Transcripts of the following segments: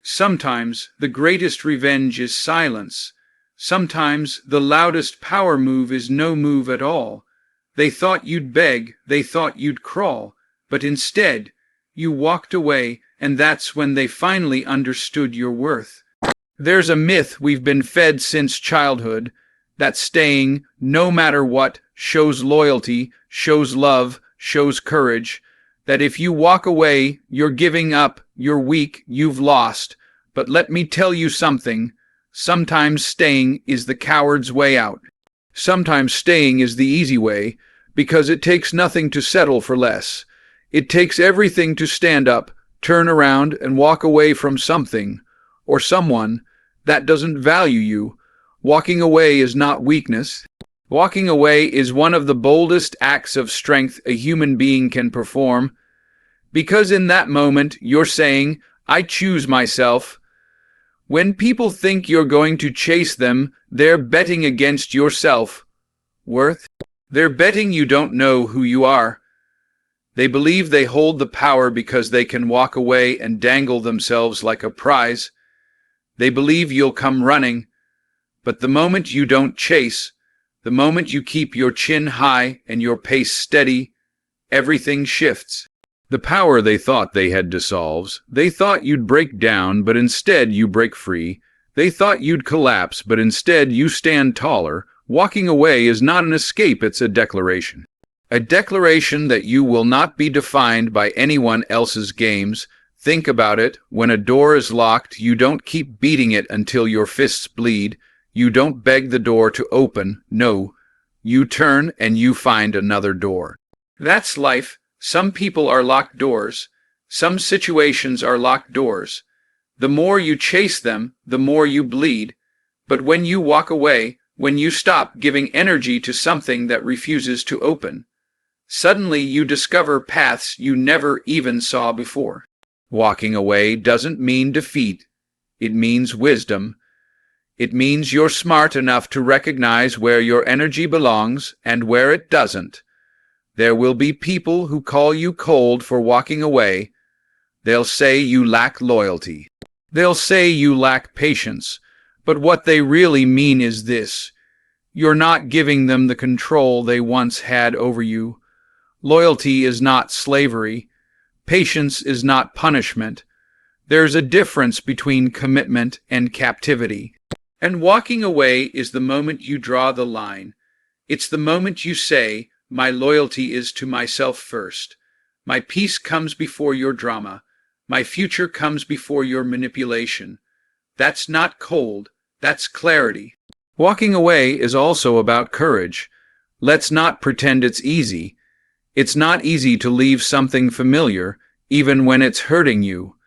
Sometimes the greatest revenge is silence. Sometimes the loudest power move is no move at all. They thought you'd beg, they thought you'd crawl, but instead, you walked away, and that's when they finally understood your worth. There's a myth we've been fed since childhood that staying, no matter what, shows loyalty, shows love, shows courage, that if you walk away, you're giving up, you're weak, you've lost. But let me tell you something. Sometimes staying is the coward's way out. Sometimes staying is the easy way, because it takes nothing to settle for less. It takes everything to stand up, turn around, and walk away from something, or someone, that doesn't value you. Walking away is not weakness. Walking away is one of the boldest acts of strength a human being can perform, because in that moment you're saying, I choose myself. When people think you're going to chase them, they're betting against your self-worth. They're betting you don't know who you are. They believe they hold the power because they can walk away and dangle themselves like a prize. They believe you'll come running. But the moment you don't chase, the moment you keep your chin high and your pace steady, everything shifts. The power they thought they had dissolves. They thought you'd break down, but instead you break free. They thought you'd collapse, but instead you stand taller. Walking away is not an escape, it's a declaration. A declaration that you will not be defined by anyone else's games. Think about it. When a door is locked, you don't keep beating it until your fists bleed. You don't beg the door to open. No, you turn and you find another door. That's life. Some people are locked doors. Some situations are locked doors. The more you chase them, the more you bleed. But when you walk away, when you stop giving energy to something that refuses to open, suddenly you discover paths you never even saw before. Walking away doesn't mean defeat. It means wisdom. It means you're smart enough to recognize where your energy belongs and where it doesn't. There will be people who call you cold for walking away. They'll say you lack loyalty. They'll say you lack patience. But what they really mean is this: you're not giving them the control they once had over you. Loyalty is not slavery. Patience is not punishment. There's a difference between commitment and captivity. And walking away is the moment you draw the line. It's the moment you say, my loyalty is to myself first. My peace comes before your drama. My future comes before your manipulation. That's not cold. That's clarity. Walking away is also about courage. Let's not pretend it's easy. It's not easy to leave something familiar, even when it's hurting you.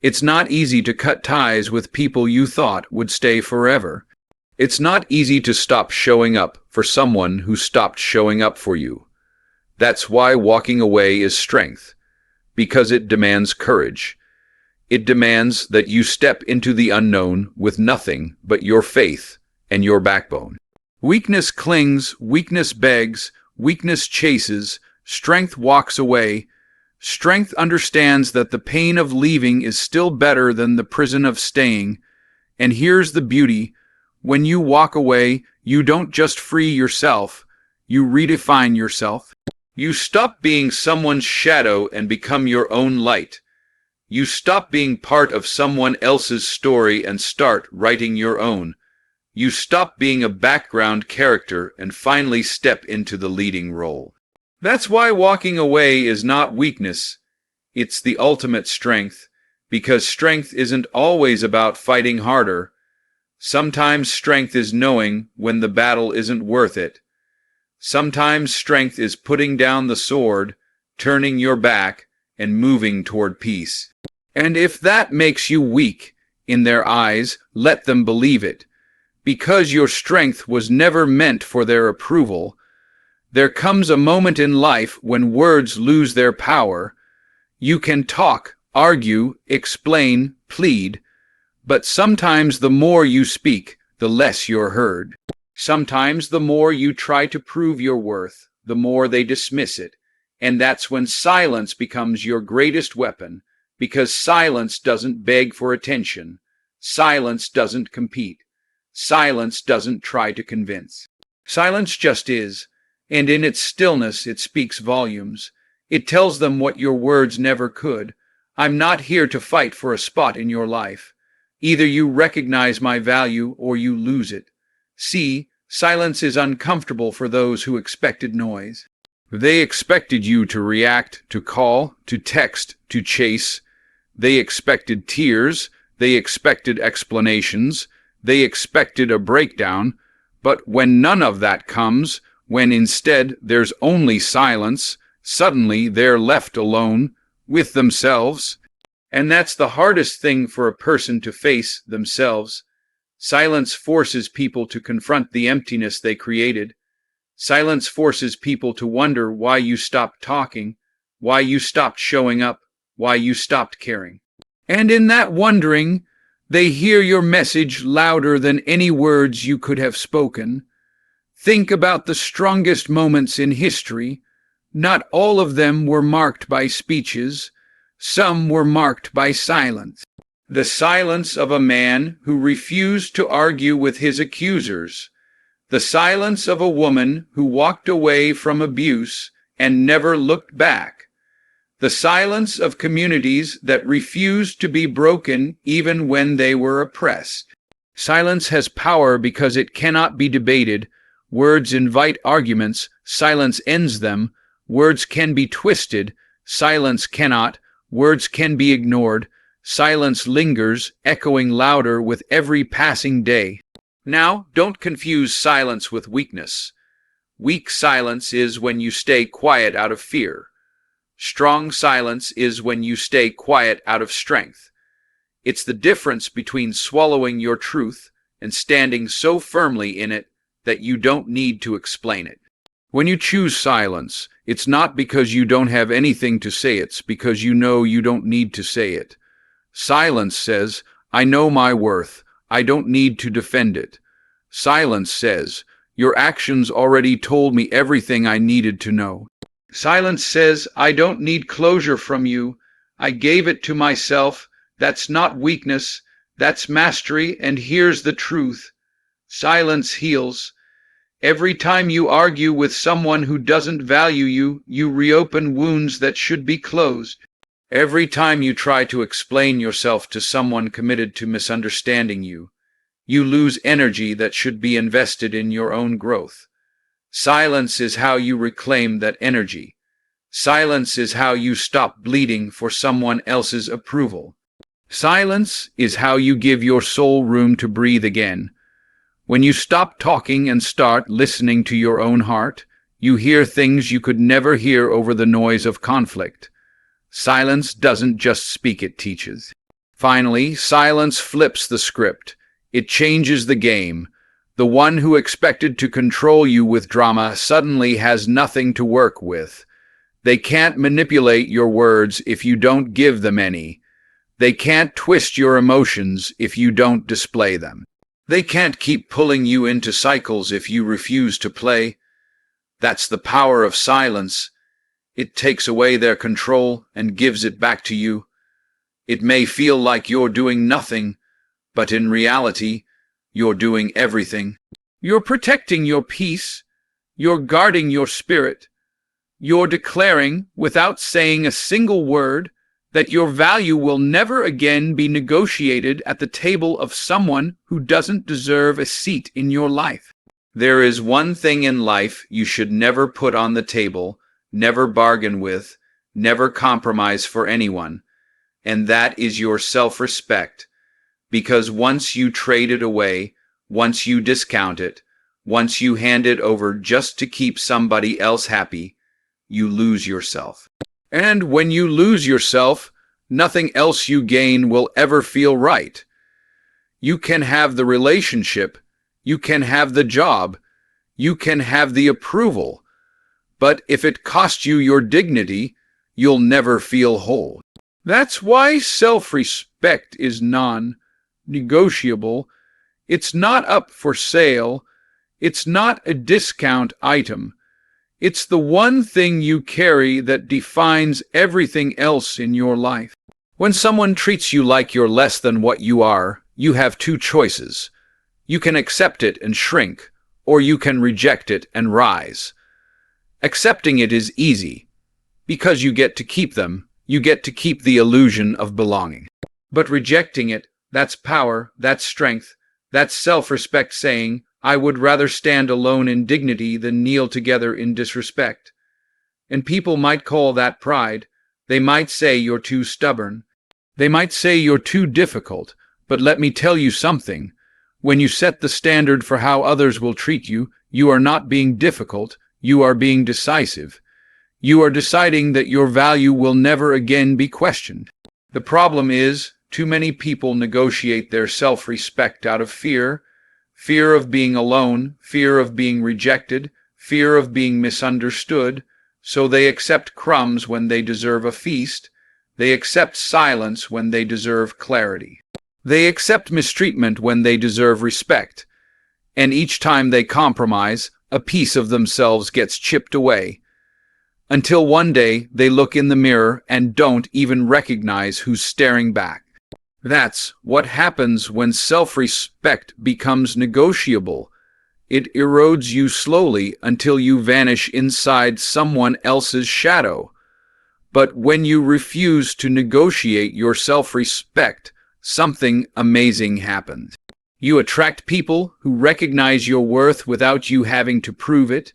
It's not easy to cut ties with people you thought would stay forever. It's not easy to stop showing up for someone who stopped showing up for you. That's why walking away is strength, because it demands courage. It demands that you step into the unknown with nothing but your faith and your backbone. Weakness clings, weakness begs, weakness chases, strength walks away. Strength understands that the pain of leaving is still better than the prison of staying. And here's the beauty: when you walk away, you don't just free yourself, you redefine yourself. You stop being someone's shadow and become your own light. You stop being part of someone else's story and start writing your own. You stop being a background character and finally step into the leading role. That's why walking away is not weakness. It's the ultimate strength, because strength isn't always about fighting harder. Sometimes strength is knowing when the battle isn't worth it. Sometimes strength is putting down the sword, turning your back, and moving toward peace. And if that makes you weak in their eyes, let them believe it. Because your strength was never meant for their approval. There comes a moment in life when words lose their power. You can talk, argue, explain, plead, but sometimes the more you speak, the less you're heard. Sometimes the more you try to prove your worth, the more they dismiss it, and that's when silence becomes your greatest weapon, because silence doesn't beg for attention. Silence doesn't compete. Silence doesn't try to convince. Silence just is, and in its stillness it speaks volumes. It tells them what your words never could. I'm not here to fight for a spot in your life. Either you recognize my value or you lose it. See, silence is uncomfortable for those who expected noise. They expected you to react, to call, to text, to chase. They expected tears. They expected explanations. They expected a breakdown. But when none of that comes, when instead there's only silence, suddenly they're left alone with themselves. And that's the hardest thing for a person to face, themselves. Silence forces people to confront the emptiness they created. Silence forces people to wonder why you stopped talking, why you stopped showing up, why you stopped caring. And in that wondering, they hear your message louder than any words you could have spoken. Think about the strongest moments in history. Not all of them were marked by speeches. Some were marked by silence. The silence of a man who refused to argue with his accusers. The silence of a woman who walked away from abuse and never looked back. The silence of communities that refused to be broken even when they were oppressed. Silence has power because it cannot be debated. Words invite arguments. Silence ends them. Words can be twisted. Silence cannot. Words can be ignored. Silence lingers, echoing louder with every passing day. Now, don't confuse silence with weakness. Weak silence is when you stay quiet out of fear. Strong silence is when you stay quiet out of strength. It's the difference between swallowing your truth and standing so firmly in it that you don't need to explain it. When you choose silence, it's not because you don't have anything to say, it's because you know you don't need to say it. Silence says, I know my worth. I don't need to defend it. Silence says, your actions already told me everything I needed to know. Silence says, I don't need closure from you. I gave it to myself. That's not weakness. That's mastery, and here's the truth. Silence heals. Every time you argue with someone who doesn't value you, you reopen wounds that should be closed. Every time you try to explain yourself to someone committed to misunderstanding you, you lose energy that should be invested in your own growth. Silence is how you reclaim that energy. Silence is how you stop bleeding for someone else's approval. Silence is how you give your soul room to breathe again. When you stop talking and start listening to your own heart, you hear things you could never hear over the noise of conflict. Silence doesn't just speak, it teaches. Finally, silence flips the script. It changes the game. The one who expected to control you with drama suddenly has nothing to work with. They can't manipulate your words if you don't give them any. They can't twist your emotions if you don't display them. They can't keep pulling you into cycles if you refuse to play. That's the power of silence. It takes away their control and gives it back to you. It may feel like you're doing nothing, but in reality, you're doing everything. You're protecting your peace. You're guarding your spirit. You're declaring, without saying a single word, that your value will never again be negotiated at the table of someone who doesn't deserve a seat in your life. There is one thing in life you should never put on the table, never bargain with, never compromise for anyone, and that is your self-respect. Because once you trade it away, once you discount it, once you hand it over just to keep somebody else happy, you lose yourself. And when you lose yourself, nothing else you gain will ever feel right. You can have the relationship, you can have the job, you can have the approval, but if it costs you your dignity, you'll never feel whole. That's why self-respect is non-negotiable. It's not up for sale. It's not a discount item. It's the one thing you carry that defines everything else in your life. When someone treats you like you're less than what you are, you have two choices. You can accept it and shrink, or you can reject it and rise. Accepting it is easy, because you get to keep them, you get to keep the illusion of belonging. But rejecting it, that's power, that's strength, that's self-respect saying, I would rather stand alone in dignity than kneel together in disrespect. And people might call that pride. They might say you're too stubborn. They might say you're too difficult, but let me tell you something. When you set the standard for how others will treat you, you are not being difficult, you are being decisive. You are deciding that your value will never again be questioned. The problem is, too many people negotiate their self-respect out of fear. Fear of being alone, fear of being rejected, fear of being misunderstood. So they accept crumbs when they deserve a feast. They accept silence when they deserve clarity. They accept mistreatment when they deserve respect. And each time they compromise, a piece of themselves gets chipped away. Until one day they look in the mirror and don't even recognize who's staring back. That's what happens when self-respect becomes negotiable. It erodes you slowly until you vanish inside someone else's shadow. But when you refuse to negotiate your self-respect, something amazing happens. You attract people who recognize your worth without you having to prove it.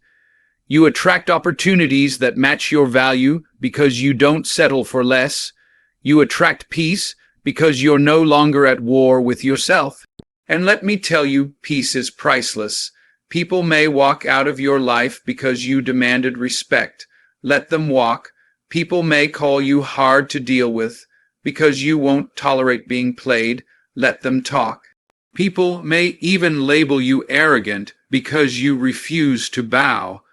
You attract opportunities that match your value because you don't settle for less. You attract peace because you're no longer at war with yourself. And let me tell you, peace is priceless. People may walk out of your life because you demanded respect. Let them walk. People may call you hard to deal with because you won't tolerate being played. Let them talk. People may even label you arrogant because you refuse to bow.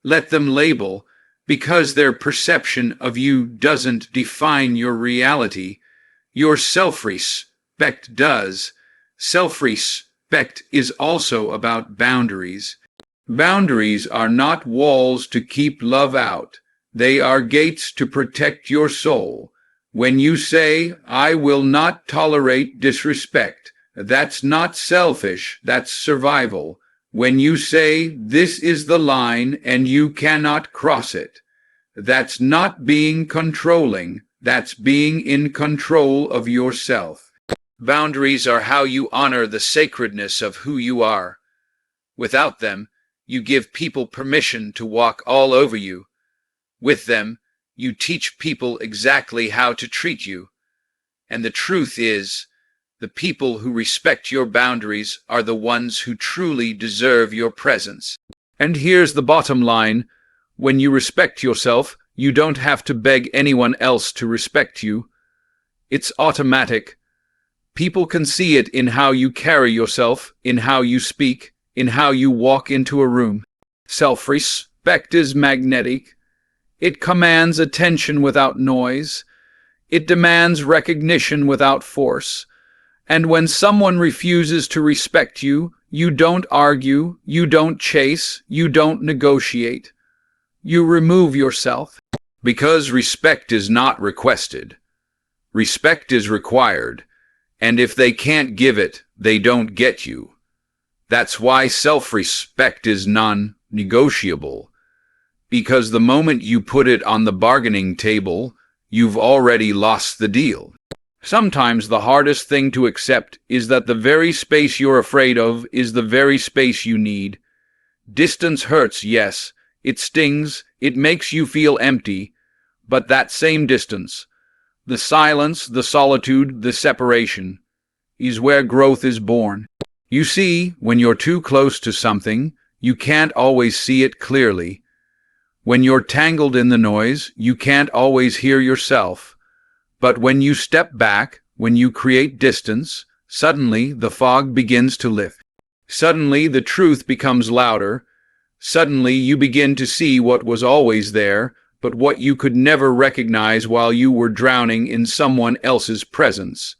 Let them label, because their perception of you doesn't define your reality. Your self-respect does. Self-respect is also about boundaries. Boundaries are not walls to keep love out. They are gates to protect your soul. When you say, I will not tolerate disrespect, that's not selfish, that's survival. When you say, this is the line and you cannot cross it, that's not being controlling, that's being in control of yourself. Boundaries are how you honor the sacredness of who you are. Without them, you give people permission to walk all over you. With them, you teach people exactly how to treat you. And the truth is, the people who respect your boundaries are the ones who truly deserve your presence. And here's the bottom line. When you respect yourself, you don't have to beg anyone else to respect you. It's automatic. People can see it in how you carry yourself, in how you speak, in how you walk into a room. Self-respect is magnetic. It commands attention without noise. It demands recognition without force. And when someone refuses to respect you, you don't argue, you don't chase, you don't negotiate. You remove yourself. Because respect is not requested. Respect is required. And if they can't give it, they don't get you. That's why self-respect is non-negotiable. Because the moment you put it on the bargaining table, you've already lost the deal. Sometimes the hardest thing to accept is that the very space you're afraid of is the very space you need. Distance hurts, yes. It stings, it makes you feel empty. But that same distance, the silence, the solitude, the separation, is where growth is born. You see, when you're too close to something, you can't always see it clearly. When you're tangled in the noise, you can't always hear yourself. But when you step back, when you create distance, suddenly the fog begins to lift. Suddenly the truth becomes louder. Suddenly you begin to see what was always there, but what you could never recognize while you were drowning in someone else's presence.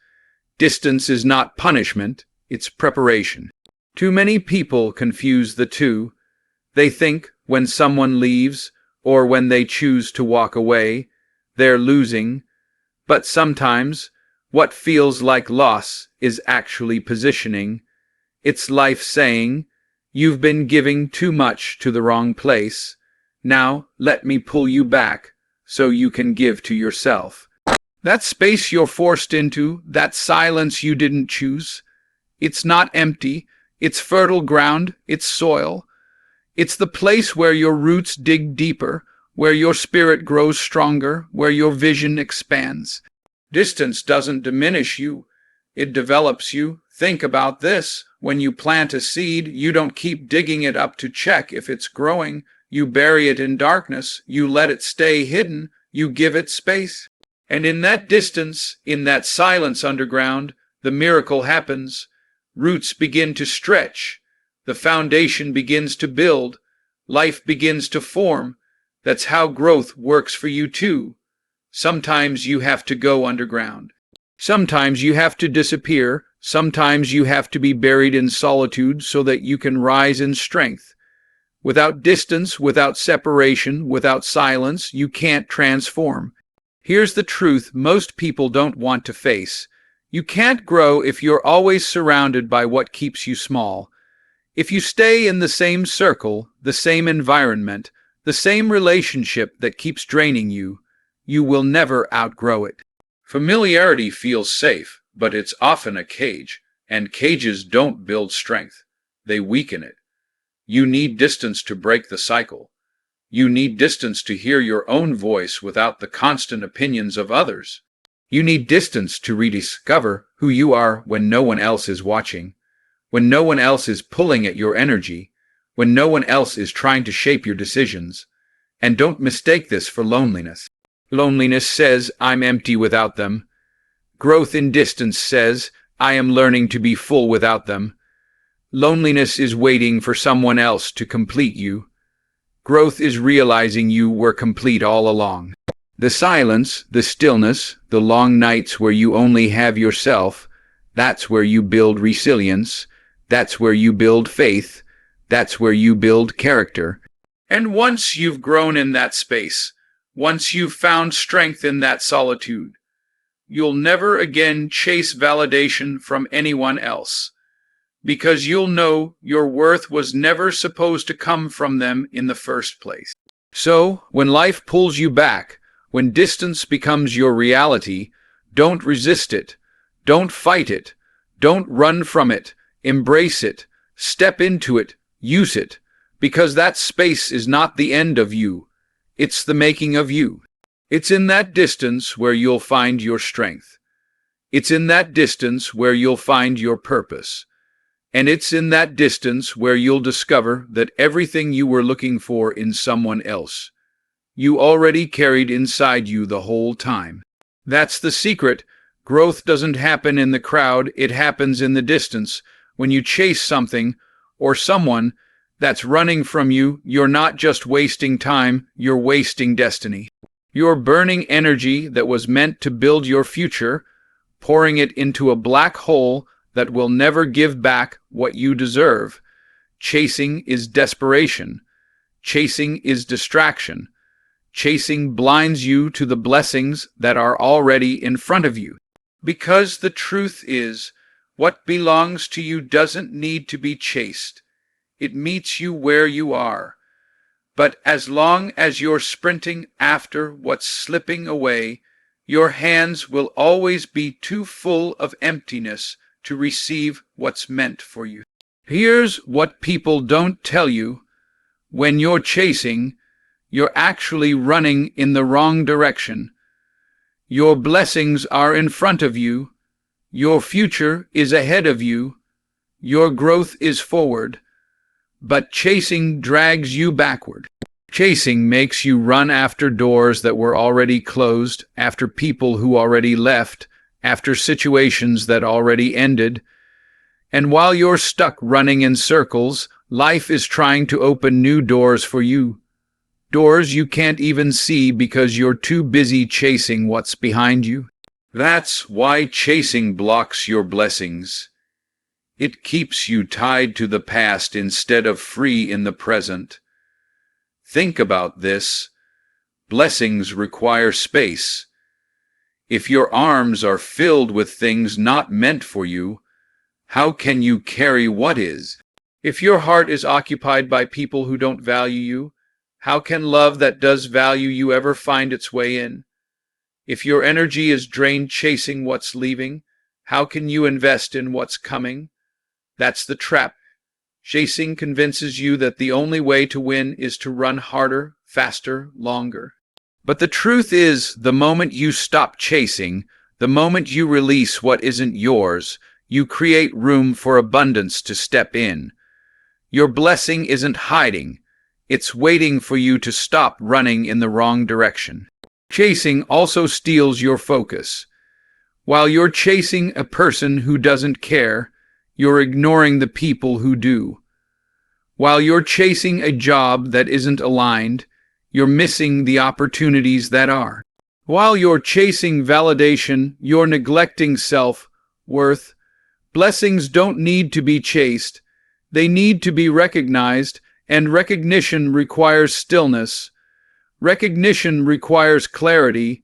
Distance is not punishment, it's preparation. Too many people confuse the two. They think when someone leaves, or when they choose to walk away, they're losing. But sometimes, what feels like loss is actually positioning. It's life saying, "You've been giving too much to the wrong place. Now, let me pull you back, so you can give to yourself." That space you're forced into, that silence you didn't choose, it's not empty, it's fertile ground, it's soil. It's the place where your roots dig deeper, where your spirit grows stronger, where your vision expands. Distance doesn't diminish you, it develops you. Think about this. When you plant a seed, you don't keep digging it up to check if it's growing. You bury it in darkness, you let it stay hidden, you give it space. And in that distance, in that silence underground, the miracle happens. Roots begin to stretch. The foundation begins to build. Life begins to form. That's how growth works for you too. Sometimes you have to go underground. Sometimes you have to disappear. Sometimes you have to be buried in solitude so that you can rise in strength. Without distance, without separation, without silence, you can't transform. Here's the truth most people don't want to face. You can't grow if you're always surrounded by what keeps you small. If you stay in the same circle, the same environment, the same relationship that keeps draining you, you will never outgrow it. Familiarity feels safe, but it's often a cage, and cages don't build strength. They weaken it. You need distance to break the cycle. You need distance to hear your own voice without the constant opinions of others. You need distance to rediscover who you are when no one else is watching, when no one else is pulling at your energy, when no one else is trying to shape your decisions. And don't mistake this for loneliness. Loneliness says, "I'm empty without them." Growth in distance says, "I am learning to be full without them." Loneliness is waiting for someone else to complete you. Growth is realizing you were complete all along. The silence, the stillness, the long nights where you only have yourself, that's where you build resilience, that's where you build faith, that's where you build character. And once you've grown in that space, once you've found strength in that solitude, you'll never again chase validation from anyone else. Because you'll know your worth was never supposed to come from them in the first place. So, when life pulls you back, when distance becomes your reality, don't resist it, don't fight it, don't run from it, embrace it, step into it, use it, because that space is not the end of you, it's the making of you. It's in that distance where you'll find your strength. It's in that distance where you'll find your purpose. And it's in that distance where you'll discover that everything you were looking for in someone else, you already carried inside you the whole time. That's the secret. Growth doesn't happen in the crowd, it happens in the distance. When you chase something or someone that's running from you, you're not just wasting time, you're wasting destiny. You're burning energy that was meant to build your future, pouring it into a black hole that will never give back what you deserve. Chasing is desperation. Chasing is distraction. Chasing blinds you to the blessings that are already in front of you. Because the truth is, what belongs to you doesn't need to be chased. It meets you where you are. But as long as you're sprinting after what's slipping away, your hands will always be too full of emptiness to receive what's meant for you. Here's what people don't tell you. When you're chasing, you're actually running in the wrong direction. Your blessings are in front of you. Your future is ahead of you. Your growth is forward. But chasing drags you backward. Chasing makes you run after doors that were already closed, after people who already left, after situations that already ended. And while you're stuck running in circles, life is trying to open new doors for you. Doors you can't even see because you're too busy chasing what's behind you. That's why chasing blocks your blessings. It keeps you tied to the past instead of free in the present. Think about this. Blessings require space. If your arms are filled with things not meant for you, how can you carry what is? If your heart is occupied by people who don't value you, how can love that does value you ever find its way in? If your energy is drained chasing what's leaving, how can you invest in what's coming? That's the trap. Chasing convinces you that the only way to win is to run harder, faster, longer. But the truth is, the moment you stop chasing, the moment you release what isn't yours, you create room for abundance to step in. Your blessing isn't hiding. It's waiting for you to stop running in the wrong direction. Chasing also steals your focus. While you're chasing a person who doesn't care, you're ignoring the people who do. While you're chasing a job that isn't aligned, you're missing the opportunities that are. While you're chasing validation, you're neglecting self-worth. Blessings don't need to be chased. They need to be recognized, and recognition requires stillness. Recognition requires clarity.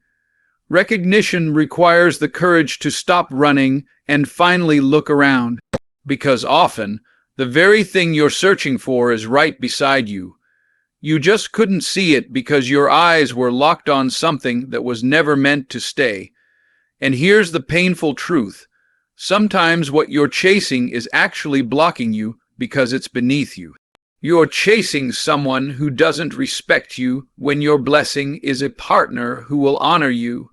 Recognition requires the courage to stop running and finally look around. Because often, the very thing you're searching for is right beside you. You just couldn't see it because your eyes were locked on something that was never meant to stay. And here's the painful truth. Sometimes what you're chasing is actually blocking you because it's beneath you. You're chasing someone who doesn't respect you when your blessing is a partner who will honor you.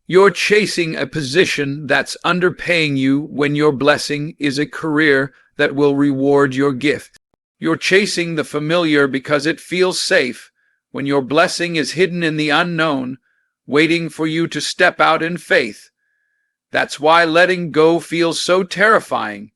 You're chasing a position that's underpaying you when your blessing is a career that will reward your gift. You're chasing the familiar because it feels safe when your blessing is hidden in the unknown, waiting for you to step out in faith. That's why letting go feels so terrifying.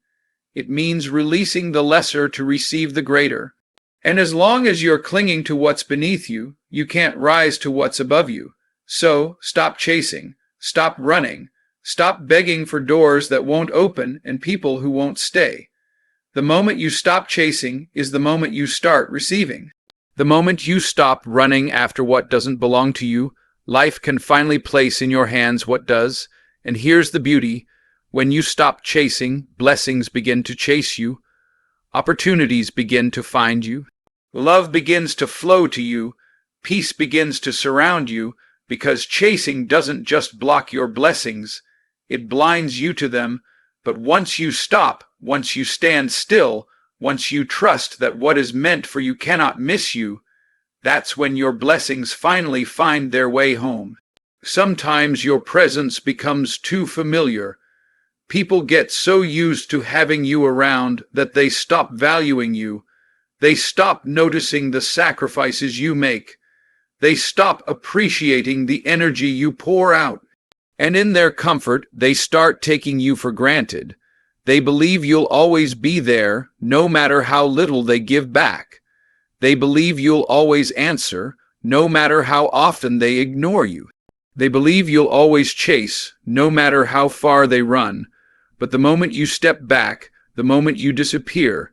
It means releasing the lesser to receive the greater. And as long as you're clinging to what's beneath you, you can't rise to what's above you. So, stop chasing. Stop running. Stop begging for doors that won't open and people who won't stay. The moment you stop chasing is the moment you start receiving. The moment you stop running after what doesn't belong to you, life can finally place in your hands what does. And here's the beauty. When you stop chasing, blessings begin to chase you. Opportunities begin to find you. Love begins to flow to you. Peace begins to surround you, because chasing doesn't just block your blessings. It blinds you to them. But once you stop, once you stand still, once you trust that what is meant for you cannot miss you, that's when your blessings finally find their way home. Sometimes your presence becomes too familiar. People get so used to having you around that they stop valuing you. They stop noticing the sacrifices you make. They stop appreciating the energy you pour out. And in their comfort, they start taking you for granted. They believe you'll always be there, no matter how little they give back. They believe you'll always answer, no matter how often they ignore you. They believe you'll always chase, no matter how far they run. But the moment you step back, the moment you disappear,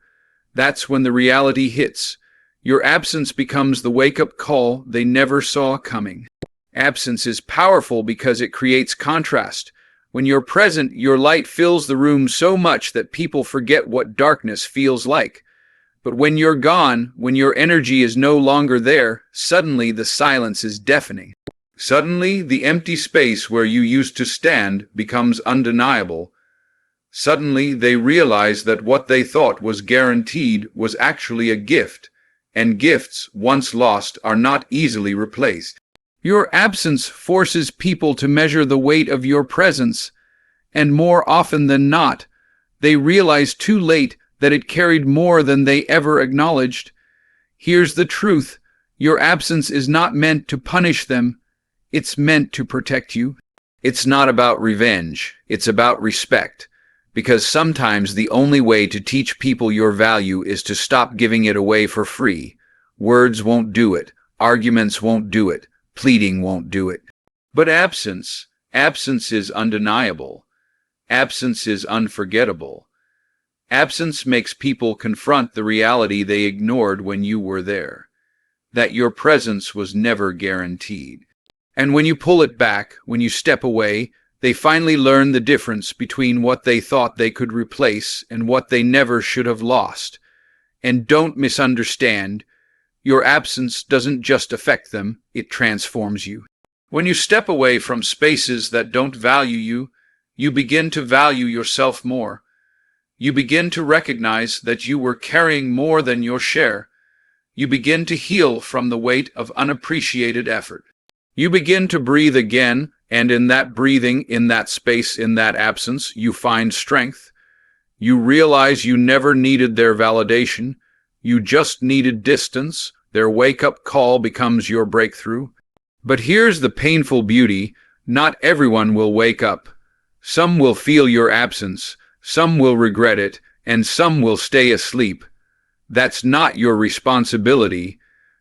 that's when the reality hits. Your absence becomes the wake-up call they never saw coming. Absence is powerful because it creates contrast. When you're present, your light fills the room so much that people forget what darkness feels like. But when you're gone, when your energy is no longer there, suddenly the silence is deafening. Suddenly, the empty space where you used to stand becomes undeniable. Suddenly, they realize that what they thought was guaranteed was actually a gift, and gifts, once lost, are not easily replaced. Your absence forces people to measure the weight of your presence, and more often than not, they realize too late that it carried more than they ever acknowledged. Here's the truth. Your absence is not meant to punish them. It's meant to protect you. It's not about revenge. It's about respect. Because sometimes the only way to teach people your value is to stop giving it away for free. Words won't do it. Arguments won't do it. Pleading won't do it. But absence is undeniable. Absence is unforgettable. Absence makes people confront the reality they ignored when you were there. That your presence was never guaranteed. And when you pull it back, when you step away, they finally learn the difference between what they thought they could replace and what they never should have lost. And don't misunderstand, your absence doesn't just affect them, it transforms you. When you step away from spaces that don't value you, you begin to value yourself more. You begin to recognize that you were carrying more than your share. You begin to heal from the weight of unappreciated effort. You begin to breathe again, and in that breathing, in that space, in that absence, you find strength. You realize you never needed their validation. You just needed distance. Their wake-up call becomes your breakthrough. But here's the painful beauty. Not everyone will wake up. Some will feel your absence, some will regret it, and some will stay asleep. That's not your responsibility.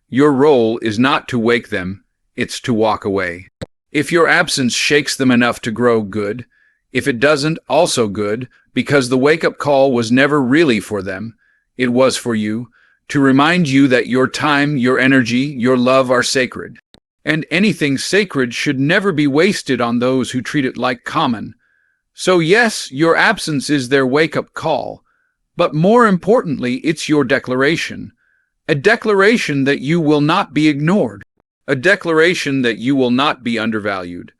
Your role is not to wake them, it's to walk away. If your absence shakes them enough to grow, good. If it doesn't, also good, because the wake-up call was never really for them. It was for you, to remind you that your time, your energy, your love are sacred. And anything sacred should never be wasted on those who treat it like common. So yes, your absence is their wake-up call, but more importantly, it's your declaration. A declaration that you will not be ignored. A declaration that you will not be undervalued.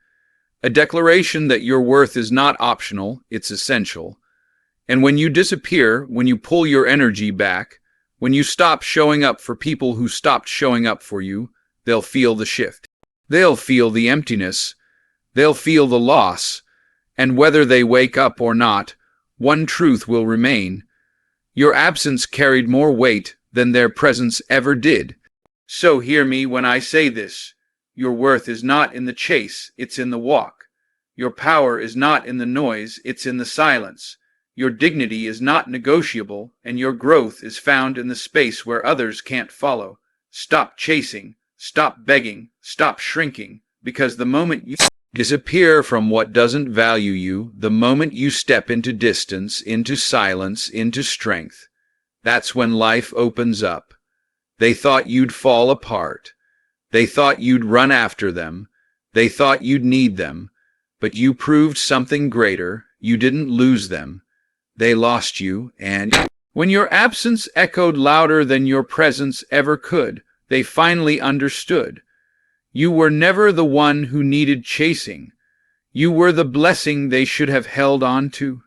A declaration that your worth is not optional, it's essential. And when you disappear, when you pull your energy back, when you stop showing up for people who stopped showing up for you, they'll feel the shift. They'll feel the emptiness. They'll feel the loss. And whether they wake up or not, one truth will remain. Your absence carried more weight than their presence ever did. So hear me when I say this. Your worth is not in the chase, it's in the walk. Your power is not in the noise, it's in the silence. Your dignity is not negotiable, and your growth is found in the space where others can't follow. Stop chasing, stop begging, stop shrinking, because the moment you disappear from what doesn't value you, the moment you step into distance, into silence, into strength, that's when life opens up. They thought you'd fall apart. They thought you'd run after them. They thought you'd need them. But you proved something greater. You didn't lose them. They lost you, and when your absence echoed louder than your presence ever could, they finally understood. You were never the one who needed chasing. You were the blessing they should have held on to.